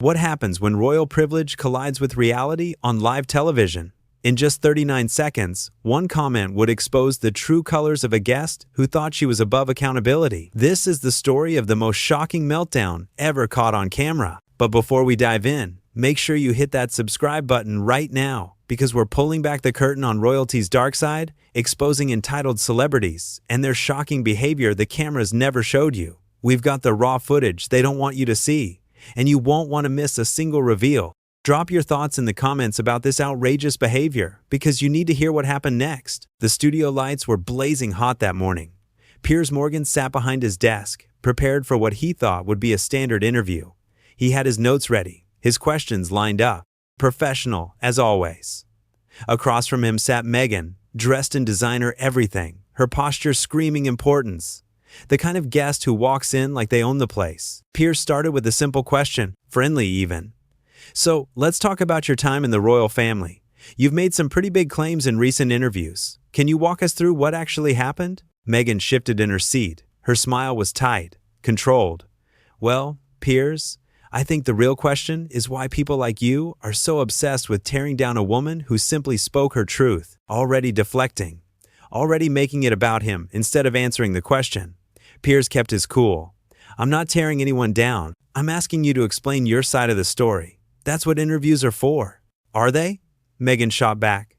What happens when royal privilege collides with reality on live television? In just 39 seconds, one comment would expose the true colors of a guest who thought she was above accountability. This is the story of the most shocking meltdown ever caught on camera. But before we dive in, make sure you hit that subscribe button right now, because we're pulling back the curtain on royalty's dark side, exposing entitled celebrities and their shocking behavior the cameras never showed you. We've got the raw footage they don't want you to see, and you won't want to miss a single reveal. Drop your thoughts in the comments about this outrageous behavior, because you need to hear what happened next. The studio lights were blazing hot that morning. Piers Morgan sat behind his desk, prepared for what he thought would be a standard interview. He had his notes ready, his questions lined up, professional as always. Across from him sat Meghan, dressed in designer everything, her posture screaming importance. The kind of guest who walks in like they own the place. Piers started with a simple question, friendly even. So, let's talk about your time in the royal family. You've made some pretty big claims in recent interviews. Can you walk us through what actually happened? Meghan shifted in her seat. Her smile was tight, controlled. Well, Piers, I think the real question is why people like you are so obsessed with tearing down a woman who simply spoke her truth, already deflecting, already making it about him instead of answering the question. Piers kept his cool. I'm not tearing anyone down. I'm asking you to explain your side of the story. That's what interviews are for. Are they? Meghan shot back.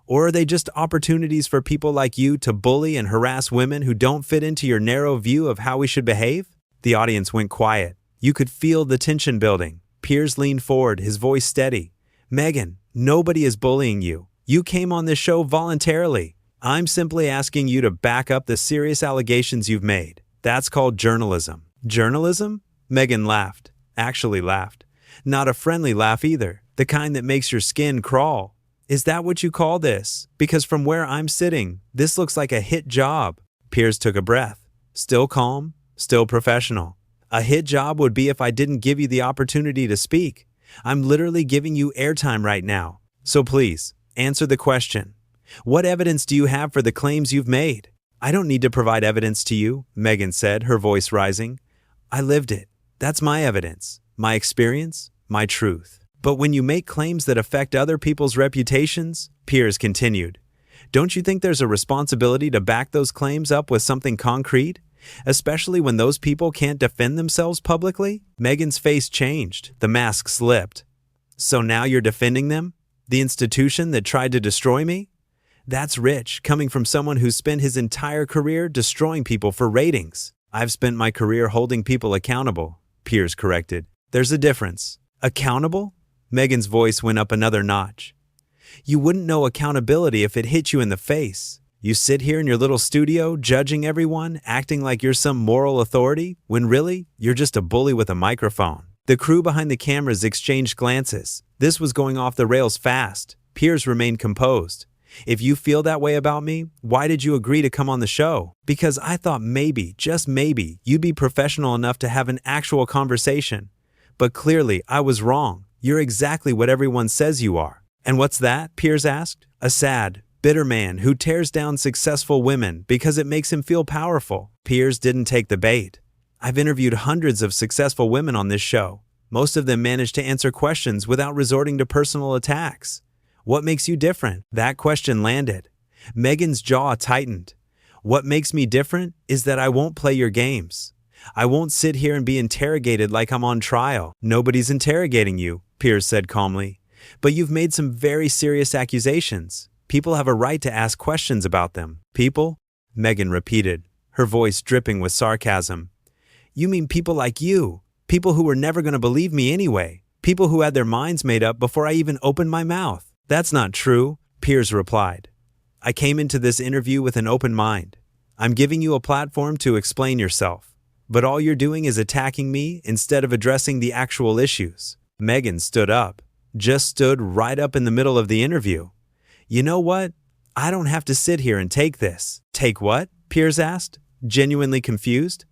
Or are they just opportunities for people like you to bully and harass women who don't fit into your narrow view of how we should behave? The audience went quiet. You could feel the tension building. Piers leaned forward, his voice steady. Meghan, nobody is bullying you. You came on this show voluntarily. I'm simply asking you to back up the serious allegations you've made. That's called journalism. Journalism? Meghan laughed. Actually laughed. Not a friendly laugh either. The kind that makes your skin crawl. Is that what you call this? Because from where I'm sitting, this looks like a hit job. Piers took a breath. Still calm, still professional. A hit job would be if I didn't give you the opportunity to speak. I'm literally giving you airtime right now. So please, answer the question. What evidence do you have for the claims you've made? I don't need to provide evidence to you, Meghan said, her voice rising. I lived it. That's my evidence, my experience, my truth. But when you make claims that affect other people's reputations, Piers continued, don't you think there's a responsibility to back those claims up with something concrete? Especially when those people can't defend themselves publicly? Meghan's face changed. The mask slipped. So now you're defending them? The institution that tried to destroy me? That's rich, coming from someone who's spent his entire career destroying people for ratings. I've spent my career holding people accountable, Piers corrected. There's a difference. Accountable? Meghan's voice went up another notch. You wouldn't know accountability if it hit you in the face. You sit here in your little studio, judging everyone, acting like you're some moral authority, when really, you're just a bully with a microphone. The crew behind the cameras exchanged glances. This was going off the rails fast. Piers remained composed. If you feel that way about me, why did you agree to come on the show? Because I thought maybe, just maybe, you'd be professional enough to have an actual conversation. But clearly, I was wrong. You're exactly what everyone says you are. And what's that? Piers asked. A sad, bitter man who tears down successful women because it makes him feel powerful. Piers didn't take the bait. I've interviewed hundreds of successful women on this show. Most of them managed to answer questions without resorting to personal attacks. What makes you different? That question landed. Meghan's jaw tightened. What makes me different is that I won't play your games. I won't sit here and be interrogated like I'm on trial. Nobody's interrogating you, Piers said calmly. But you've made some very serious accusations. People have a right to ask questions about them. People? Meghan repeated, her voice dripping with sarcasm. You mean people like you? People who were never going to believe me anyway. People who had their minds made up before I even opened my mouth. That's not true, Piers replied. I came into this interview with an open mind. I'm giving you a platform to explain yourself. But all you're doing is attacking me instead of addressing the actual issues. Meghan stood up. Just stood right up in the middle of the interview. You know what? I don't have to sit here and take this. Take what? Piers asked, genuinely confused.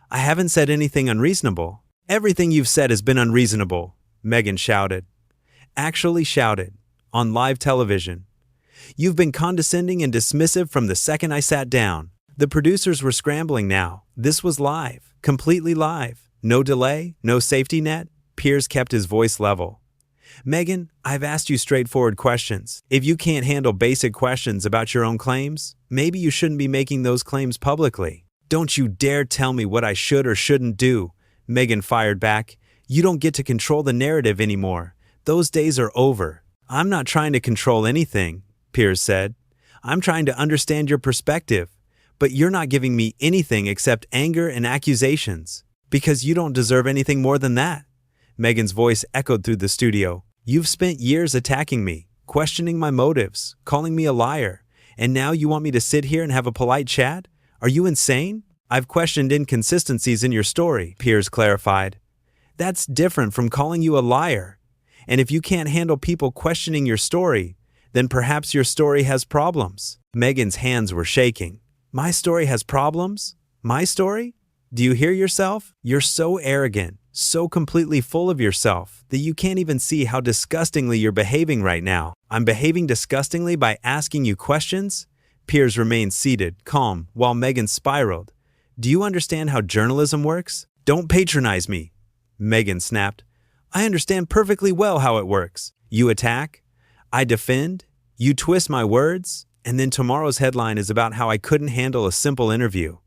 I haven't said anything unreasonable. Everything you've said has been unreasonable, Meghan shouted. Actually shouted. On live television. You've been condescending and dismissive from the second I sat down. The producers were scrambling now. This was live, completely live. No delay, no safety net. Piers kept his voice level. Meghan, I've asked you straightforward questions. If you can't handle basic questions about your own claims, maybe you shouldn't be making those claims publicly. Don't you dare tell me what I should or shouldn't do, Meghan fired back. You don't get to control the narrative anymore. Those days are over. I'm not trying to control anything, Piers said. I'm trying to understand your perspective, but you're not giving me anything except anger and accusations, because you don't deserve anything more than that. Meghan's voice echoed through the studio. You've spent years attacking me, questioning my motives, calling me a liar, and now you want me to sit here and have a polite chat? Are you insane? I've questioned inconsistencies in your story, Piers clarified. That's different from calling you a liar. And if you can't handle people questioning your story, then perhaps your story has problems. Meghan's hands were shaking. My story has problems? My story? Do you hear yourself? You're so arrogant, so completely full of yourself, that you can't even see how disgustingly you're behaving right now. I'm behaving disgustingly by asking you questions? Piers remained seated, calm, while Meghan spiraled. Do you understand how journalism works? Don't patronize me, Meghan snapped. I understand perfectly well how it works. You attack, I defend, you twist my words, and then tomorrow's headline is about how I couldn't handle a simple interview.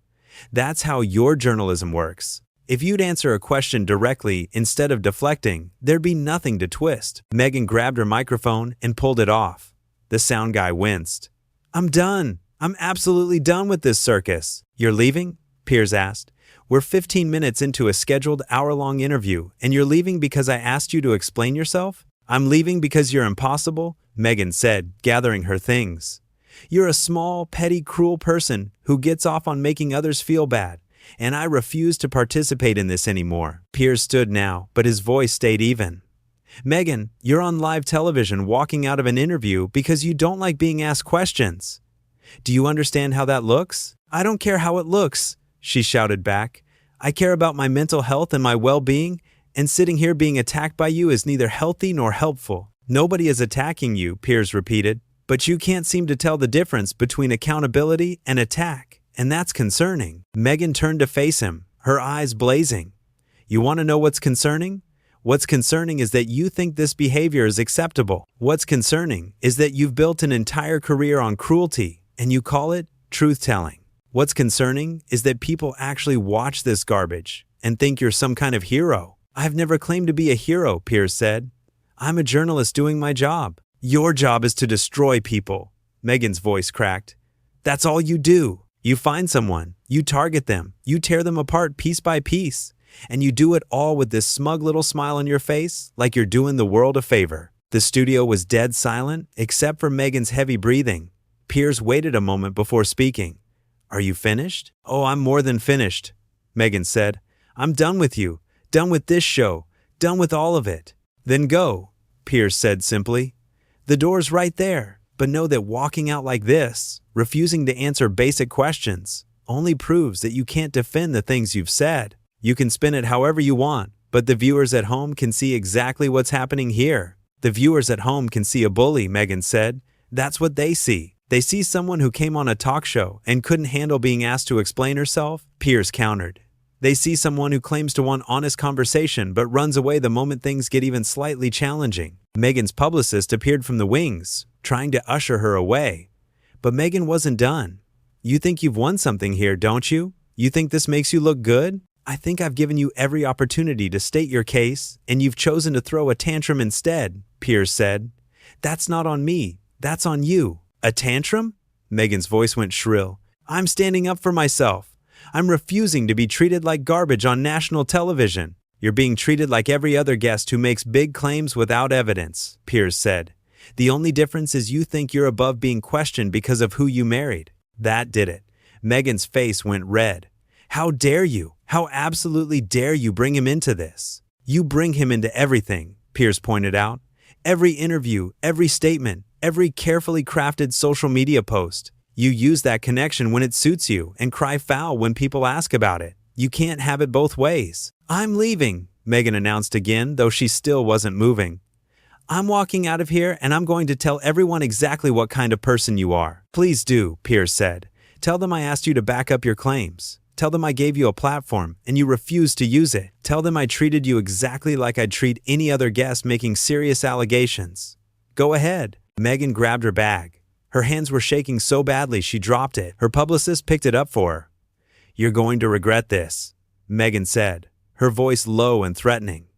That's how your journalism works. If you'd answer a question directly instead of deflecting, there'd be nothing to twist. Meghan grabbed her microphone and pulled it off. The sound guy winced. I'm done. I'm absolutely done with this circus. You're leaving? Piers asked. We're 15 minutes into a scheduled hour-long interview, and you're leaving because I asked you to explain yourself? I'm leaving because you're impossible, Meghan said, gathering her things. You're a small, petty, cruel person who gets off on making others feel bad, and I refuse to participate in this anymore. Piers stood now, but his voice stayed even. Meghan, you're on live television walking out of an interview because you don't like being asked questions. Do you understand how that looks? I don't care how it looks, she shouted back. I care about my mental health and my well-being, and sitting here being attacked by you is neither healthy nor helpful. Nobody is attacking you, Piers repeated, but you can't seem to tell the difference between accountability and attack, and that's concerning. Meghan turned to face him, her eyes blazing. You want to know what's concerning? What's concerning is that you think this behavior is acceptable. What's concerning is that you've built an entire career on cruelty, and you call it truth-telling. What's concerning is that people actually watch this garbage and think you're some kind of hero. I've never claimed to be a hero, Piers said. I'm a journalist doing my job. Your job is to destroy people. Meghan's voice cracked. That's all you do. You find someone, you target them, you tear them apart piece by piece, and you do it all with this smug little smile on your face like you're doing the world a favor. The studio was dead silent, except for Meghan's heavy breathing. Piers waited a moment before speaking. Are you finished? Oh, I'm more than finished, Meghan said. I'm done with you, done with this show, done with all of it. Then go, Piers said simply. The door's right there, but know that walking out like this, refusing to answer basic questions, only proves that you can't defend the things you've said. You can spin it however you want, but the viewers at home can see exactly what's happening here. The viewers at home can see a bully, Meghan said. That's what they see. They see someone who came on a talk show and couldn't handle being asked to explain herself, Piers countered. They see someone who claims to want honest conversation but runs away the moment things get even slightly challenging. Meghan's publicist appeared from the wings, trying to usher her away. But Meghan wasn't done. You think you've won something here, don't you? You think this makes you look good? I think I've given you every opportunity to state your case, and you've chosen to throw a tantrum instead, Piers said. That's not on me. That's on you. A tantrum? Meghan's voice went shrill. I'm standing up for myself. I'm refusing to be treated like garbage on national television. You're being treated like every other guest who makes big claims without evidence, Piers said. The only difference is you think you're above being questioned because of who you married. That did it. Meghan's face went red. How dare you? How absolutely dare you bring him into this? You bring him into everything, Piers pointed out. Every interview, every statement, every carefully crafted social media post. You use that connection when it suits you and cry foul when people ask about it. You can't have it both ways. I'm leaving, Meghan announced again, though she still wasn't moving. I'm walking out of here and I'm going to tell everyone exactly what kind of person you are. Please do, Piers said. Tell them I asked you to back up your claims. Tell them I gave you a platform and you refused to use it. Tell them I treated you exactly like I'd treat any other guest making serious allegations. Go ahead. Meghan grabbed her bag. Her hands were shaking so badly she dropped it. Her publicist picked it up for her. You're going to regret this, Meghan said, her voice low and threatening.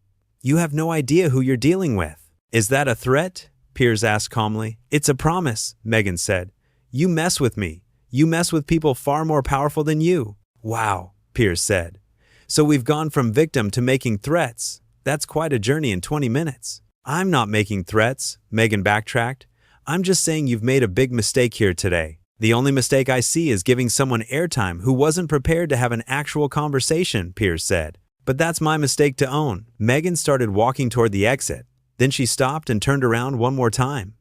You have no idea who you're dealing with. Is that a threat? Piers asked calmly. It's a promise, Meghan said. You mess with me. You mess with people far more powerful than you. Wow, Piers said. So we've gone from victim to making threats. That's quite a journey in 20 minutes. I'm not making threats, Meghan backtracked. I'm just saying you've made a big mistake here today. The only mistake I see is giving someone airtime who wasn't prepared to have an actual conversation, Piers said. But that's my mistake to own. Meghan started walking toward the exit. Then she stopped and turned around one more time.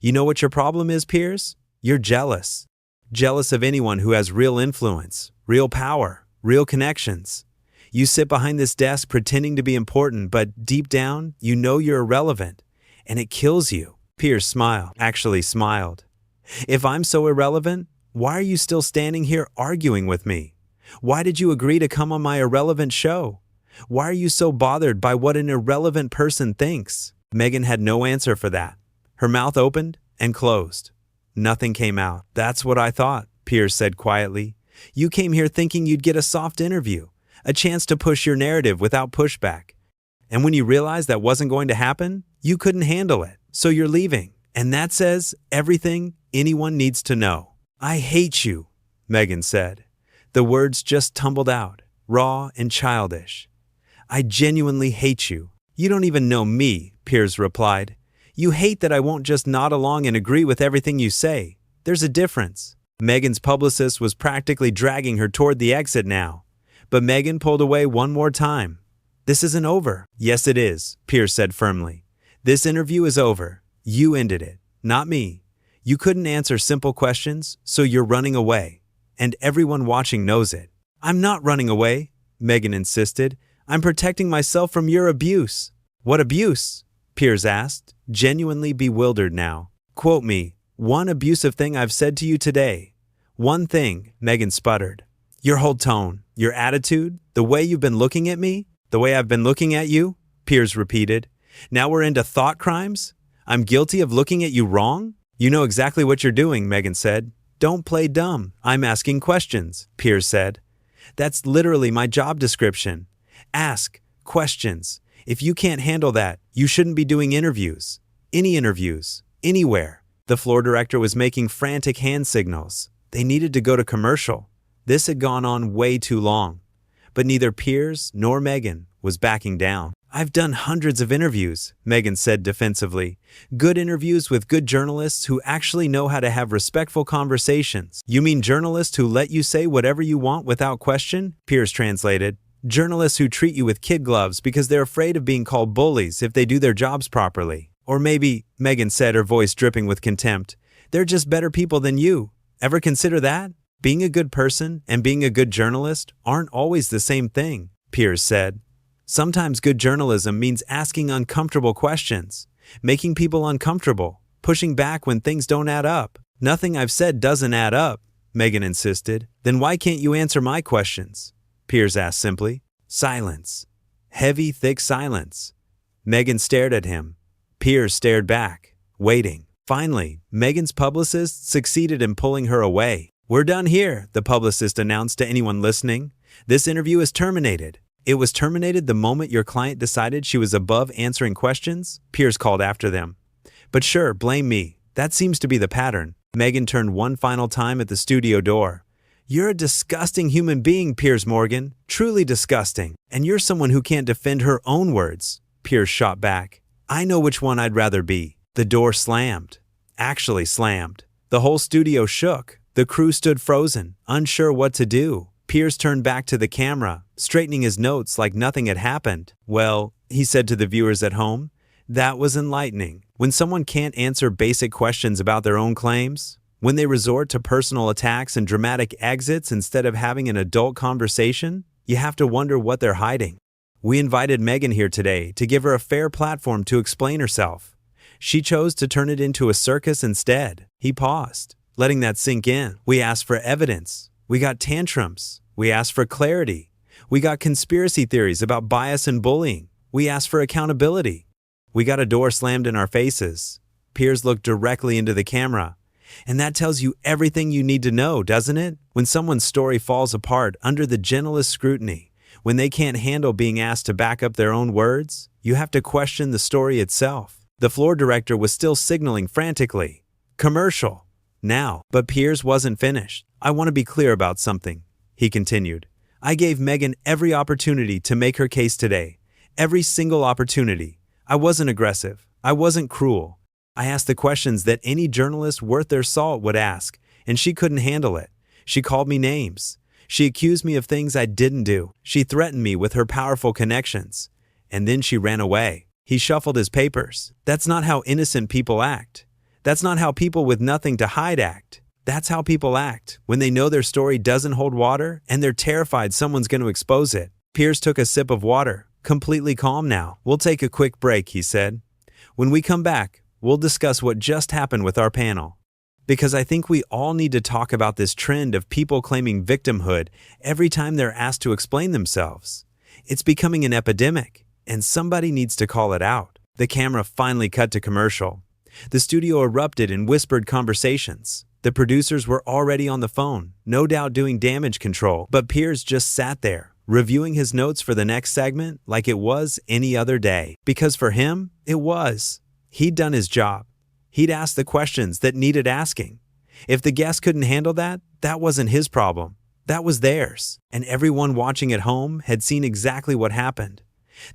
You know what your problem is, Piers? You're jealous. Jealous of anyone who has real influence, real power, real connections. You sit behind this desk pretending to be important, but deep down, you know you're irrelevant. And it kills you. Piers smiled. If I'm so irrelevant, why are you still standing here arguing with me? Why did you agree to come on my irrelevant show? Why are you so bothered by what an irrelevant person thinks? Meghan had no answer for that. Her mouth opened and closed. Nothing came out. That's what I thought, Piers said quietly. You came here thinking you'd get a soft interview, a chance to push your narrative without pushback. And when you realized that wasn't going to happen, you couldn't handle it. So you're leaving. And that says everything anyone needs to know. I hate you, Meghan said. The words just tumbled out, raw and childish. I genuinely hate you. You don't even know me, Piers replied. You hate that I won't just nod along and agree with everything you say. There's a difference. Meghan's publicist was practically dragging her toward the exit now. But Meghan pulled away one more time. This isn't over. Yes, it is, Piers said firmly. This interview is over. You ended it, not me. You couldn't answer simple questions, so you're running away. And everyone watching knows it. I'm not running away, Meghan insisted. I'm protecting myself from your abuse. What abuse? Piers asked, genuinely bewildered now. Quote me, one abusive thing I've said to you today. One thing, Meghan sputtered. Your whole tone, your attitude, the way you've been looking at me, the way I've been looking at you, Piers repeated. Now we're into thought crimes? I'm guilty of looking at you wrong? You know exactly what you're doing, Meghan said. Don't play dumb. I'm asking questions, Piers said. That's literally my job description. Ask questions. If you can't handle that, you shouldn't be doing interviews. Any interviews. Anywhere. The floor director was making frantic hand signals. They needed to go to commercial. This had gone on way too long. But neither Piers nor Meghan was backing down. I've done hundreds of interviews, Meghan said defensively. Good interviews with good journalists who actually know how to have respectful conversations. You mean journalists who let you say whatever you want without question? Piers translated. Journalists who treat you with kid gloves because they're afraid of being called bullies if they do their jobs properly. Or maybe, Meghan said, her voice dripping with contempt, they're just better people than you. Ever consider that? Being a good person and being a good journalist aren't always the same thing, Piers said. Sometimes good journalism means asking uncomfortable questions, making people uncomfortable, pushing back when things don't add up. Nothing I've said doesn't add up, Meghan insisted. Then why can't you answer my questions? Piers asked simply. Silence. Heavy, thick silence. Meghan stared at him. Piers stared back, waiting. Finally, Meghan's publicist succeeded in pulling her away. We're done here, the publicist announced to anyone listening. This interview is terminated. It was terminated the moment your client decided she was above answering questions, Piers called after them. But sure, blame me. That seems to be the pattern. Meghan turned one final time at the studio door. You're a disgusting human being, Piers Morgan. Truly disgusting. And you're someone who can't defend her own words, Piers shot back. I know which one I'd rather be. The door slammed. Actually slammed. The whole studio shook. The crew stood frozen, unsure what to do. Piers turned back to the camera, straightening his notes like nothing had happened. Well, he said to the viewers at home, that was enlightening. When someone can't answer basic questions about their own claims, when they resort to personal attacks and dramatic exits instead of having an adult conversation, you have to wonder what they're hiding. We invited Meghan here today to give her a fair platform to explain herself. She chose to turn it into a circus instead. He paused, letting that sink in. We asked for evidence. We got tantrums. We asked for clarity. We got conspiracy theories about bias and bullying. We asked for accountability. We got a door slammed in our faces. Piers looked directly into the camera. And that tells you everything you need to know, doesn't it? When someone's story falls apart under the gentlest scrutiny, when they can't handle being asked to back up their own words, you have to question the story itself. The floor director was still signaling frantically. Commercial. Now. But Piers wasn't finished. I want to be clear about something, he continued. I gave Meghan every opportunity to make her case today. Every single opportunity. I wasn't aggressive. I wasn't cruel. I asked the questions that any journalist worth their salt would ask, and she couldn't handle it. She called me names. She accused me of things I didn't do. She threatened me with her powerful connections. And then she ran away. He shuffled his papers. That's not how innocent people act. That's not how people with nothing to hide act. That's how people act when they know their story doesn't hold water and they're terrified someone's going to expose it. Piers took a sip of water, completely calm now. We'll take a quick break, he said. When we come back, we'll discuss what just happened with our panel. Because I think we all need to talk about this trend of people claiming victimhood every time they're asked to explain themselves. It's becoming an epidemic, and somebody needs to call it out. The camera finally cut to commercial. The studio erupted in whispered conversations. The producers were already on the phone, no doubt doing damage control, but Piers just sat there, reviewing his notes for the next segment like it was any other day. Because for him, it was. He'd done his job. He'd asked the questions that needed asking. If the guest couldn't handle that, that wasn't his problem. That was theirs. And everyone watching at home had seen exactly what happened.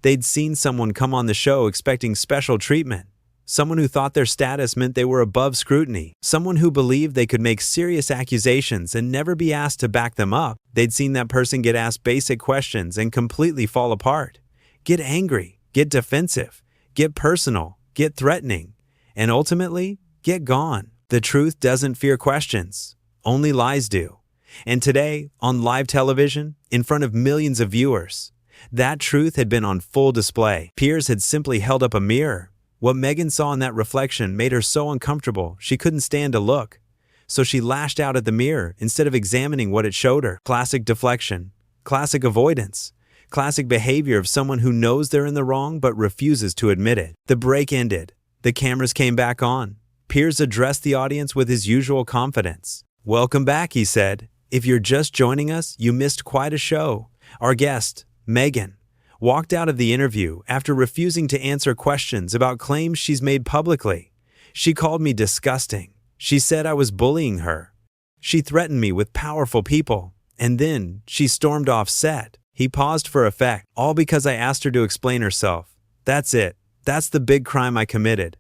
They'd seen someone come on the show expecting special treatment. Someone who thought their status meant they were above scrutiny. Someone who believed they could make serious accusations and never be asked to back them up. They'd seen that person get asked basic questions and completely fall apart. Get angry, get defensive, get personal, get threatening, and ultimately, get gone. The truth doesn't fear questions. Only lies do. And today, on live television, in front of millions of viewers, that truth had been on full display. Piers had simply held up a mirror. What Meghan saw in that reflection made her so uncomfortable she couldn't stand to look. So she lashed out at the mirror instead of examining what it showed her. Classic deflection. Classic avoidance. Classic behavior of someone who knows they're in the wrong but refuses to admit it. The break ended. The cameras came back on. Piers addressed the audience with his usual confidence. Welcome back, he said. If you're just joining us, you missed quite a show. Our guest, Meghan, walked out of the interview after refusing to answer questions about claims she's made publicly. She called me disgusting. She said I was bullying her. She threatened me with powerful people. And then she stormed off set. He paused for effect, all because I asked her to explain herself. That's it. That's the big crime I committed.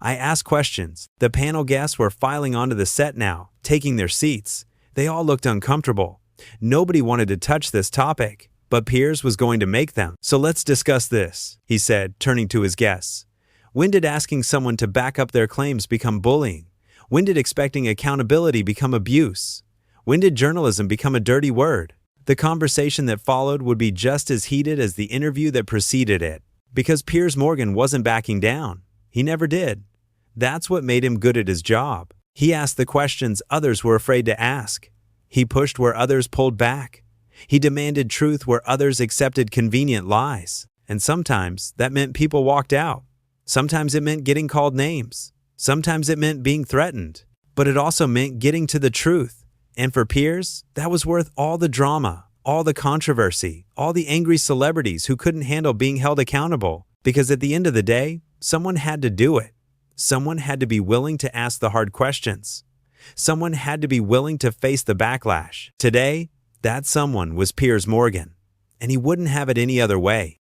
I asked questions. The panel guests were filing onto the set now, taking their seats. They all looked uncomfortable. Nobody wanted to touch this topic, but Piers was going to make them. So let's discuss this, he said, turning to his guests. When did asking someone to back up their claims become bullying? When did expecting accountability become abuse? When did journalism become a dirty word? The conversation that followed would be just as heated as the interview that preceded it. Because Piers Morgan wasn't backing down. He never did. That's what made him good at his job. He asked the questions others were afraid to ask. He pushed where others pulled back. He demanded truth where others accepted convenient lies. And sometimes that meant people walked out. Sometimes it meant getting called names. Sometimes it meant being threatened. But it also meant getting to the truth. And for Piers, that was worth all the drama, all the controversy, all the angry celebrities who couldn't handle being held accountable. Because at the end of the day, someone had to do it. Someone had to be willing to ask the hard questions. Someone had to be willing to face the backlash. Today, that someone was Piers Morgan. And he wouldn't have it any other way.